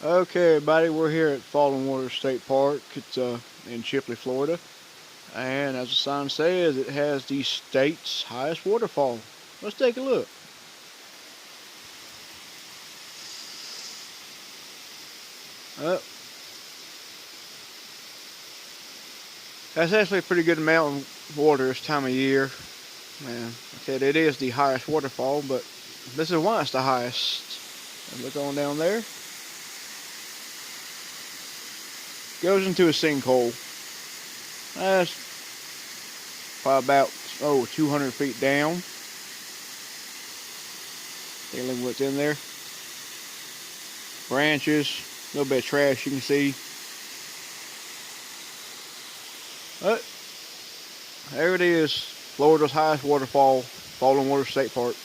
Okay, everybody, we're here at Fallen Water State Park. It's in Chipley, Florida, and as the sign says, it has the state's highest waterfall. Let's take a look. Uh, that's actually a pretty good amount of water this time of year. Man, like I said, it is the highest waterfall, but this is why it's the highest. And look on down there. Goes into a sinkhole. That's probably about 200 feet down. Take a look what's in there. Branches, a little bit of trash you can see. But there it is, Florida's highest waterfall, Fallen Water State Park.